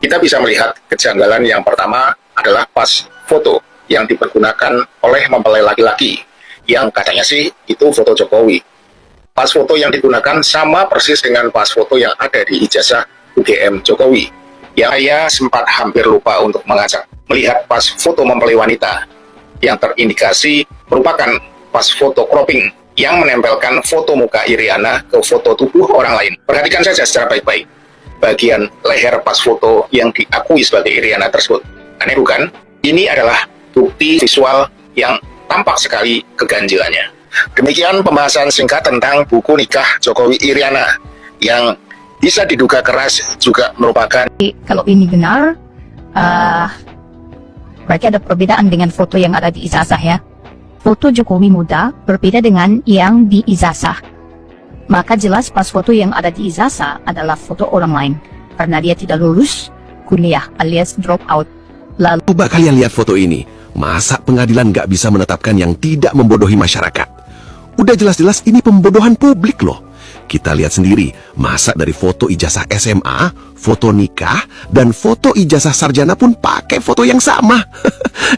Kita bisa melihat kejanggalan yang pertama adalah pas foto yang dipergunakan oleh mempelai laki-laki, yang katanya sih itu foto Jokowi. Pas foto yang digunakan sama persis dengan pas foto yang ada di ijazah UGM Jokowi, yang saya sempat hampir lupa untuk mengajak melihat pas foto mempelai wanita, yang terindikasi merupakan pas foto cropping yang menempelkan foto muka Iriana ke foto tubuh orang lain. Perhatikan saja secara baik-baik bagian leher pas foto yang diakui sebagai Iriana tersebut. Aneh bukan? Ini adalah bukti visual yang tampak sekali keganjilannya. Demikian pembahasan singkat tentang buku nikah Jokowi Iriana yang bisa diduga keras juga merupakan. Kalau ini benar, berarti ada perbedaan dengan foto yang ada di ijazah ya. Foto Jokowi muda berbeda dengan yang di ijazah. Maka jelas pas foto yang ada di ijazah adalah foto orang lain, karena dia tidak lulus kuliah alias drop out. Lalu Coba kalian lihat foto ini. Masa pengadilan nggak bisa menetapkan yang tidak membodohi masyarakat? Udah jelas-jelas ini pembodohan publik loh. Kita lihat sendiri, masa dari foto ijazah SMA, foto nikah, dan foto ijazah sarjana pun pakai foto yang sama.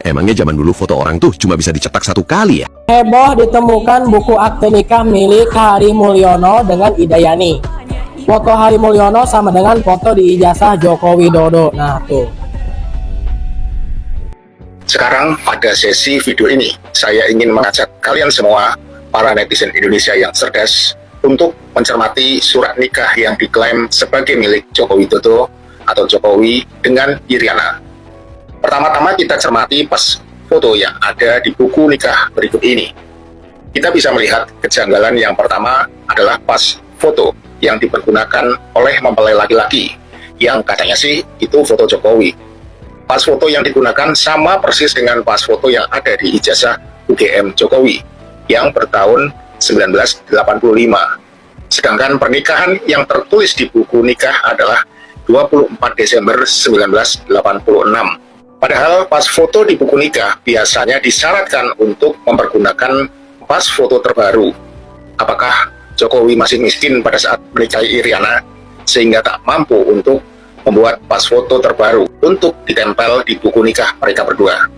Emangnya zaman dulu foto orang tuh cuma bisa dicetak satu kali ya? Heboh ditemukan buku akte nikah milik Hari Mulyono dengan Idayani. Foto Hari Mulyono sama dengan foto di ijazah Joko Widodo. Nah tuh. Sekarang pada sesi video ini, saya ingin mengajak kalian semua, para netizen Indonesia yang cerdas, untuk mencermati surat nikah yang diklaim sebagai milik Joko Widodo atau Jokowi dengan Iriana. Pertama-tama kita cermati pas foto yang ada di buku nikah berikut ini. Kita bisa melihat kejanggalan yang pertama adalah pas foto yang dipergunakan oleh mempelai laki-laki, yang katanya sih itu foto Jokowi. Pas foto yang digunakan sama persis dengan pas foto yang ada di ijazah UGM Jokowi yang bertahun 1985. Sedangkan pernikahan yang tertulis di buku nikah adalah 24 Desember 1986. Padahal pas foto di buku nikah biasanya disyaratkan untuk mempergunakan pas foto terbaru. Apakah Jokowi masih miskin pada saat menikahi Iriana sehingga tak mampu untuk membuat pas foto terbaru untuk ditempel di buku nikah mereka berdua?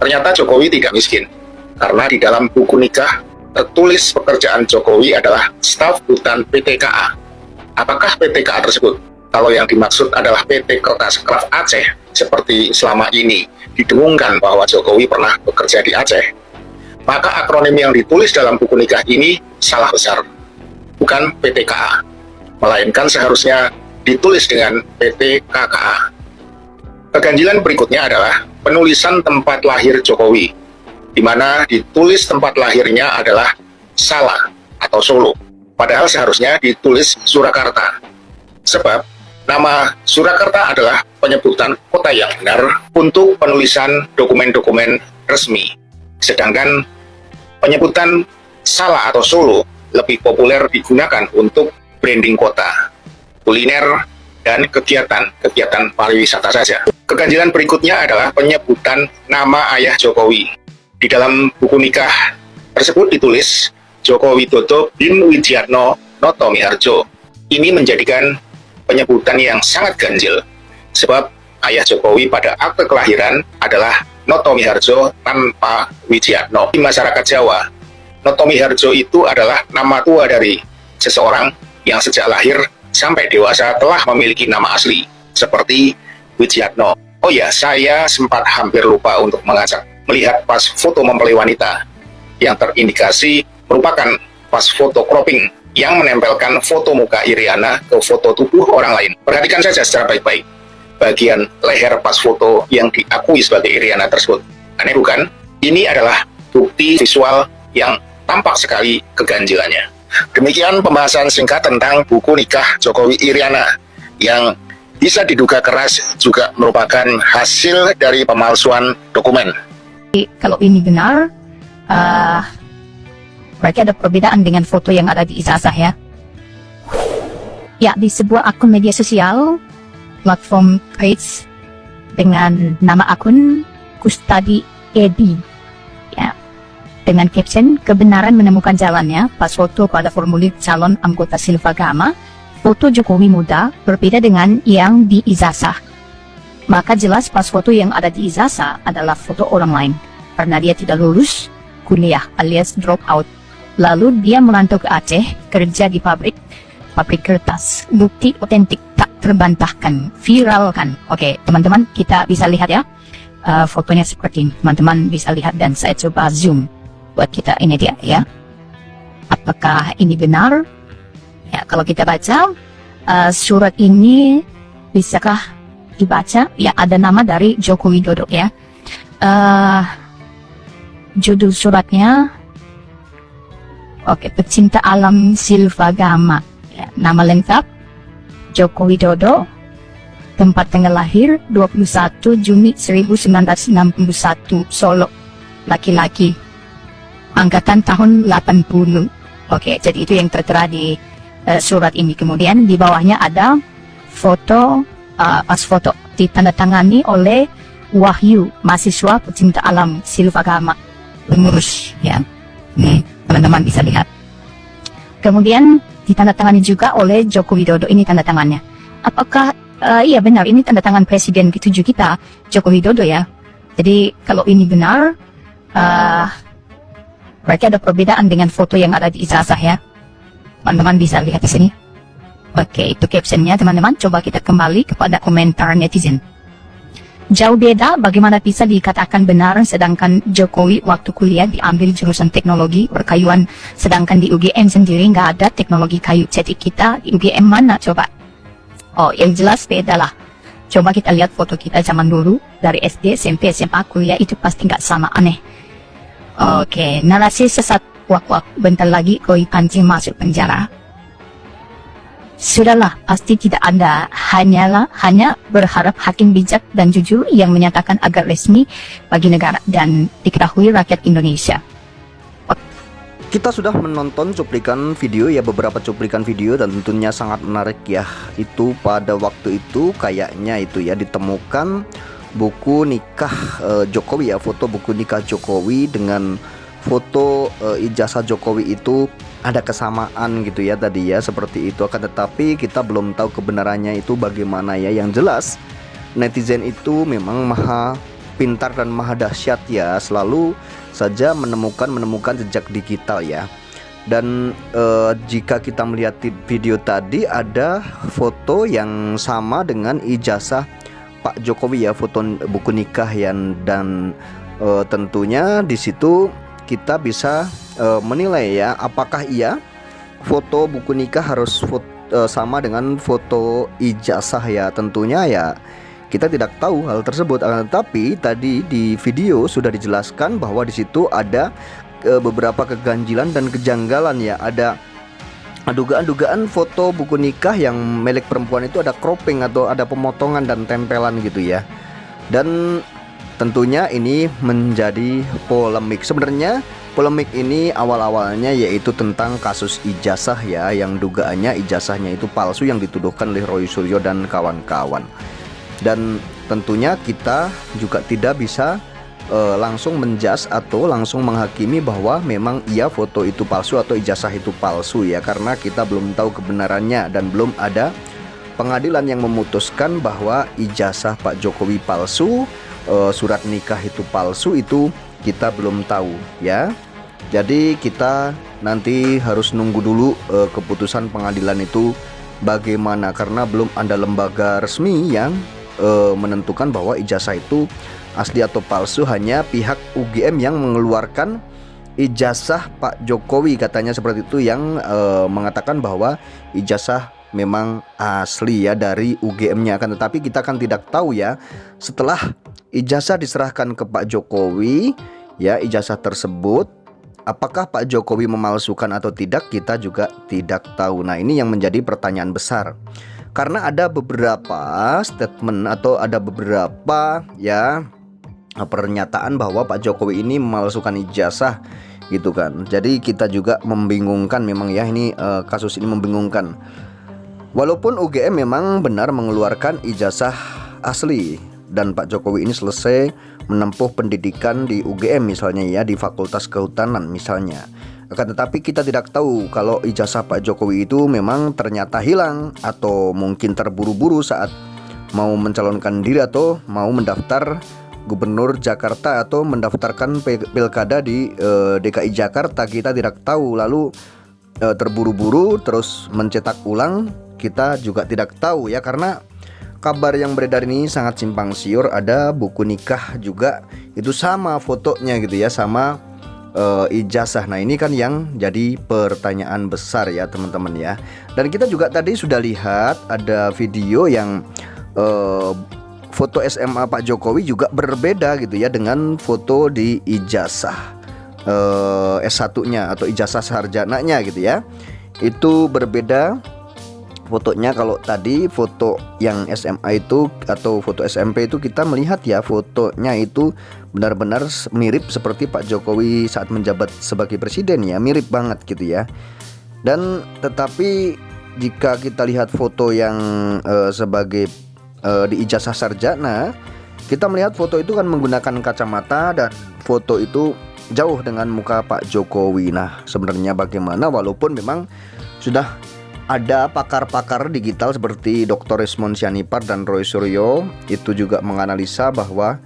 Ternyata Jokowi tidak miskin, karena di dalam buku nikah tertulis pekerjaan Jokowi adalah staf hutan PT KA. Apakah PT KA tersebut? Kalau yang dimaksud adalah PT Kertaskraf Aceh, seperti selama ini didengungkan bahwa Jokowi pernah bekerja di Aceh, maka akronim yang ditulis dalam buku nikah ini salah besar. Bukan PT KA, melainkan seharusnya ditulis dengan PT KKA. Keganjilan berikutnya adalah penulisan tempat lahir Jokowi, di mana ditulis tempat lahirnya adalah Salah atau Solo. Padahal seharusnya ditulis Surakarta. Sebab nama Surakarta adalah penyebutan kota yang benar untuk penulisan dokumen-dokumen resmi. Sedangkan penyebutan Salah atau Solo lebih populer digunakan untuk branding kota, kuliner, dan kegiatan pariwisata saja. Keganjilan berikutnya adalah penyebutan nama ayah Jokowi. Di dalam buku nikah tersebut ditulis Joko Widodo bin Widiatno Noto Miharjo. Ini menjadikan penyebutan yang sangat ganjil, sebab ayah Jokowi pada akte kelahiran adalah Noto Miharjo tanpa Widiatno. Di masyarakat Jawa, Noto Miharjo itu adalah nama tua dari seseorang yang sejak lahir sampai dewasa telah memiliki nama asli, seperti Widiatno. Oh ya, saya sempat hampir lupa untuk mengajak melihat pas foto mempelai wanita, yang terindikasi merupakan pas foto cropping yang menempelkan foto muka Iriana ke foto tubuh orang lain. Perhatikan saja secara baik-baik bagian leher pas foto yang diakui sebagai Iriana tersebut. Aneh bukan? Ini adalah bukti visual yang tampak sekali keganjilannya. Demikian pembahasan singkat tentang buku nikah Jokowi Iriana yang bisa diduga keras juga merupakan hasil dari pemalsuan dokumen. kalau ini benar, berarti ada perbedaan dengan foto yang ada di ijazah ya. Ya, di sebuah akun media sosial, platform page dengan nama akun Kustadi Edi, ya, dengan caption kebenaran menemukan jalannya pas foto pada formulir calon anggota Silvagama, foto Jokowi muda berbeda dengan yang di ijazah. maka jelas pas foto yang ada di ijazah adalah foto orang lain karena dia tidak lulus kuliah alias drop out. Lalu dia merantau ke Aceh, kerja di pabrik kertas. Bukti otentik tak terbantahkan, viral kan. Oke, teman-teman, kita bisa lihat ya. Fotonya seperti ini. Teman-teman bisa lihat dan saya coba zoom buat kita. Ini dia ya. Apakah ini benar? Ya, kalau kita baca surat ini, bisakah dibaca? Ya, ada nama dari Joko Widodo ya. Judul suratnya, oke, pecinta alam Silvagama. Ya, nama lengkap Joko Widodo, tempat tanggal lahir 21 Juni 1961, Solo, laki-laki, angkatan tahun 80. Oke, jadi itu yang tertera di surat ini. Kemudian di bawahnya ada foto, pas foto ditandatangani oleh Wahyu, mahasiswa pecinta alam Silvagama, pengurus ya. Nih, teman-teman bisa lihat. Kemudian ditandatangani juga oleh Joko Widodo. Ini tanda tangannya. Apakah iya benar ini tanda tangan Presiden ke-7 kita, Joko Widodo ya? Jadi kalau ini benar, berarti ada perbedaan dengan foto yang ada di ijazah ya. Teman-teman bisa lihat di sini. Oke, itu captionnya teman-teman. Coba kita kembali kepada komentar netizen. Jauh beda, bagaimana bisa dikatakan benar sedangkan Jokowi waktu kuliah diambil jurusan teknologi perkayuan, sedangkan di UGM sendiri nggak ada teknologi kayu. Jadi kita di UGM mana coba? Oh, yang jelas beda lah. Coba kita lihat foto kita zaman dulu dari SD, SMP, SMA, kuliah itu pasti nggak sama, aneh. Oke, narasi sesat, wak-wak, bentar lagi koi kancing masuk penjara. Sudahlah, pasti tidak ada. Hanya berharap hakim bijak dan jujur yang menyatakan agar resmi bagi negara dan diketahui rakyat Indonesia. Kita sudah menonton cuplikan video ya, beberapa cuplikan video, dan tentunya sangat menarik ya. Itu pada waktu itu kayaknya itu ya ditemukan buku nikah Jokowi ya, foto buku nikah Jokowi dengan foto ijazah Jokowi itu ada kesamaan gitu ya tadi ya, seperti itu. Akan tetapi kita belum tahu kebenarannya itu bagaimana ya. Yang jelas netizen itu memang maha pintar dan maha dahsyat ya, selalu saja menemukan jejak digital ya. Dan jika kita melihat di video tadi ada foto yang sama dengan ijazah Pak Jokowi ya, foto buku nikah ya, dan tentunya di situ kita bisa menilai ya, apakah iya foto buku nikah harus sama dengan foto ijazah ya. Tentunya ya kita tidak tahu hal tersebut. Tapi tadi di video sudah dijelaskan bahwa di situ ada beberapa keganjilan dan kejanggalan ya. Ada dugaan-dugaan foto buku nikah yang milik perempuan itu ada cropping atau ada pemotongan dan tempelan gitu ya. Dan tentunya ini menjadi polemik. Sebenarnya polemik ini awal-awalnya yaitu tentang kasus ijazah ya, yang dugaannya ijazahnya itu palsu yang dituduhkan oleh Roy Suryo dan kawan-kawan. Dan tentunya kita juga tidak bisa langsung menjas atau langsung menghakimi bahwa memang iya foto itu palsu atau ijazah itu palsu ya, karena kita belum tahu kebenarannya dan belum ada pengadilan yang memutuskan bahwa ijazah Pak Jokowi palsu, surat nikah itu palsu, itu kita belum tahu ya. Jadi kita nanti harus nunggu dulu keputusan pengadilan itu bagaimana, karena belum ada lembaga resmi yang menentukan bahwa ijazah itu asli atau palsu. Hanya pihak UGM yang mengeluarkan ijazah Pak Jokowi katanya seperti itu, yang mengatakan bahwa ijazah memang asli ya dari UGM-nya. Akan tetapi kita kan tidak tahu ya, setelah ijazah diserahkan ke Pak Jokowi ya, ijazah tersebut apakah Pak Jokowi memalsukan atau tidak, kita juga tidak tahu. Nah, ini yang menjadi pertanyaan besar. Karena ada beberapa statement atau ada beberapa ya pernyataan bahwa Pak Jokowi ini memalsukan ijazah gitu kan. Jadi kita juga membingungkan memang ya, ini kasus ini membingungkan. Walaupun UGM memang benar mengeluarkan ijazah asli dan Pak Jokowi ini selesai menempuh pendidikan di UGM misalnya ya, di Fakultas Kehutanan misalnya. Akan tetapi kita tidak tahu kalau ijazah Pak Jokowi itu memang ternyata hilang atau mungkin terburu-buru saat mau mencalonkan diri atau mau mendaftar gubernur Jakarta atau mendaftarkan pilkada di DKI Jakarta. Kita tidak tahu, lalu terburu-buru terus mencetak ulang, kita juga tidak tahu ya, karena kabar yang beredar ini sangat simpang siur. Ada buku nikah juga itu sama fotonya gitu ya, sama ijazah. Nah ini kan yang jadi pertanyaan besar ya teman-teman ya. Dan kita juga tadi sudah lihat ada video yang foto SMA Pak Jokowi juga berbeda gitu ya dengan foto di ijazah S1-nya atau ijazah sarjananya gitu ya. Itu berbeda fotonya. Kalau tadi foto yang SMA itu atau foto SMP itu kita melihat ya, fotonya itu benar-benar mirip seperti Pak Jokowi saat menjabat sebagai presiden ya, mirip banget gitu ya. Dan tetapi jika kita lihat foto yang sebagai di ijazah sarjana, kita melihat foto itu kan menggunakan kacamata dan foto itu jauh dengan muka Pak Jokowi. Nah sebenarnya bagaimana, walaupun memang sudah ada pakar-pakar digital seperti Dr. Resmond Sianipar dan Roy Suryo itu juga menganalisa bahwa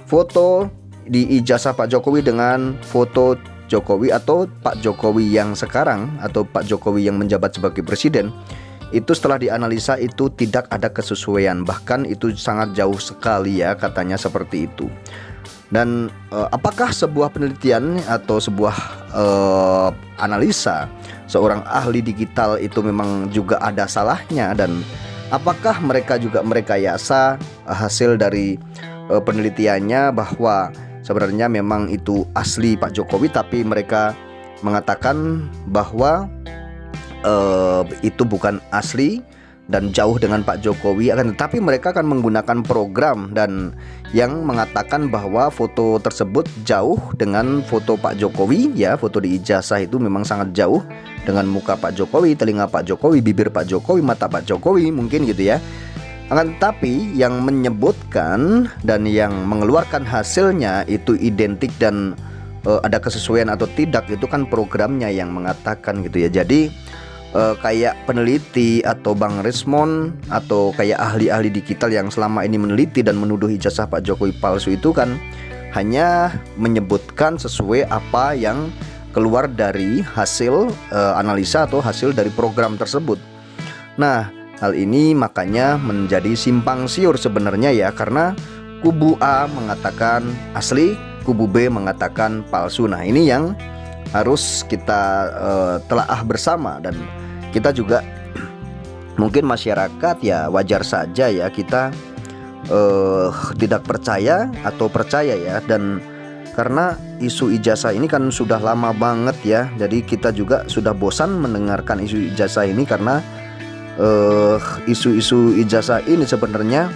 foto di ijazah Pak Jokowi dengan foto Jokowi atau Pak Jokowi yang sekarang atau Pak Jokowi yang menjabat sebagai presiden itu setelah dianalisa itu tidak ada kesesuaian, bahkan itu sangat jauh sekali ya, katanya seperti itu. Dan apakah sebuah penelitian atau sebuah analisa seorang ahli digital itu memang juga ada salahnya, dan apakah mereka juga merekayasa hasil dari penelitiannya bahwa sebenarnya memang itu asli Pak Jokowi, tapi mereka mengatakan bahwa itu bukan asli dan jauh dengan Pak Jokowi, akan tetapi mereka akan menggunakan program dan yang mengatakan bahwa foto tersebut jauh dengan foto Pak Jokowi ya, foto di ijazah itu memang sangat jauh dengan muka Pak Jokowi, telinga Pak Jokowi, bibir Pak Jokowi, mata Pak Jokowi mungkin gitu ya. Akan tetapi yang menyebutkan dan yang mengeluarkan hasilnya itu identik dan ada kesesuaian atau tidak itu kan programnya yang mengatakan gitu ya. Jadi kayak peneliti atau Bang Resmond atau kayak ahli-ahli digital yang selama ini meneliti dan menuduh ijazah Pak Jokowi palsu itu kan hanya menyebutkan sesuai apa yang keluar dari hasil analisa atau hasil dari program tersebut. Nah hal ini makanya menjadi simpang siur sebenarnya ya, karena kubu A mengatakan asli, kubu B mengatakan palsu. Nah ini yang harus kita telaah bersama, dan kita juga mungkin masyarakat ya wajar saja ya kita tidak percaya atau percaya ya. Dan karena isu ijazah ini kan sudah lama banget ya, jadi kita juga sudah bosan mendengarkan isu ijazah ini, karena isu-isu ijazah ini sebenarnya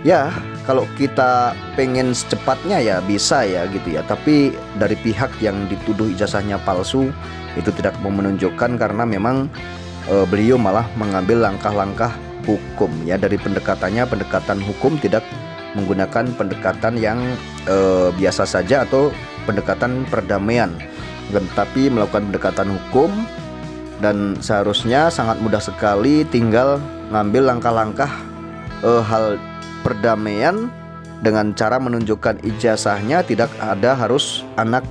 ya kalau kita pengen secepatnya ya bisa ya gitu ya, tapi dari pihak yang dituduh ijazahnya palsu itu tidak mau menunjukkan, karena memang beliau malah mengambil langkah-langkah hukum ya. Dari pendekatan hukum, tidak menggunakan pendekatan yang biasa saja atau pendekatan perdamaian, tapi melakukan pendekatan hukum. Dan seharusnya sangat mudah sekali tinggal ngambil langkah-langkah hal perdamaian dengan cara menunjukkan ijazahnya, tidak ada harus anak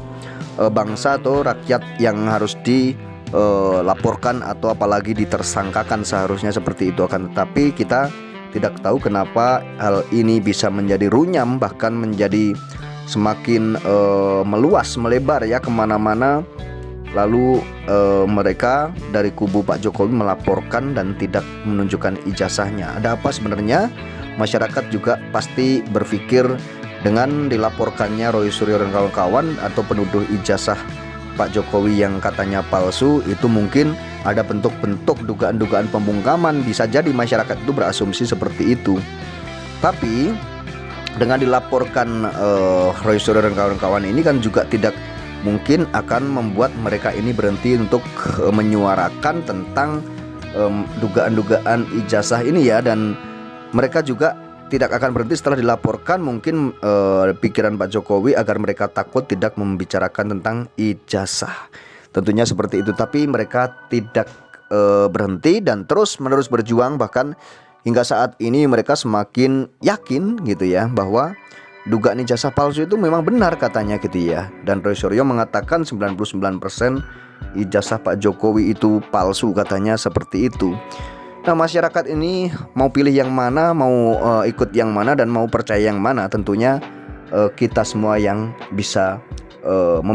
bangsa atau rakyat yang harus dilaporkan atau apalagi ditersangkakan, seharusnya seperti itu. Akan tetapi kita tidak tahu kenapa hal ini bisa menjadi runyam, bahkan menjadi semakin meluas, melebar ya kemana-mana. Lalu mereka dari kubu Pak Jokowi melaporkan dan tidak menunjukkan ijazahnya. Ada apa sebenarnya? Masyarakat juga pasti berpikir dengan dilaporkannya Roy Suryo dan kawan-kawan atau penuduh ijazah Pak Jokowi yang katanya palsu, itu mungkin ada bentuk-bentuk dugaan-dugaan pembungkaman. Bisa jadi masyarakat itu berasumsi seperti itu. Tapi dengan dilaporkan Roy Suryo dan kawan-kawan ini kan juga tidak mungkin akan membuat mereka ini berhenti untuk menyuarakan tentang dugaan-dugaan ijazah ini ya. Dan mereka juga tidak akan berhenti setelah dilaporkan. Mungkin pikiran Pak Jokowi agar mereka takut tidak membicarakan tentang ijazah, tentunya seperti itu. Tapi mereka tidak berhenti dan terus-menerus berjuang. Bahkan hingga saat ini mereka semakin yakin gitu ya bahwa dugaan ijazah palsu itu memang benar katanya gitu ya. Dan Roy Suryo mengatakan 99% ijazah Pak Jokowi itu palsu katanya seperti itu. Nah, masyarakat ini mau pilih yang mana, mau ikut yang mana, dan mau percaya yang mana, tentunya kita semua yang bisa memilih.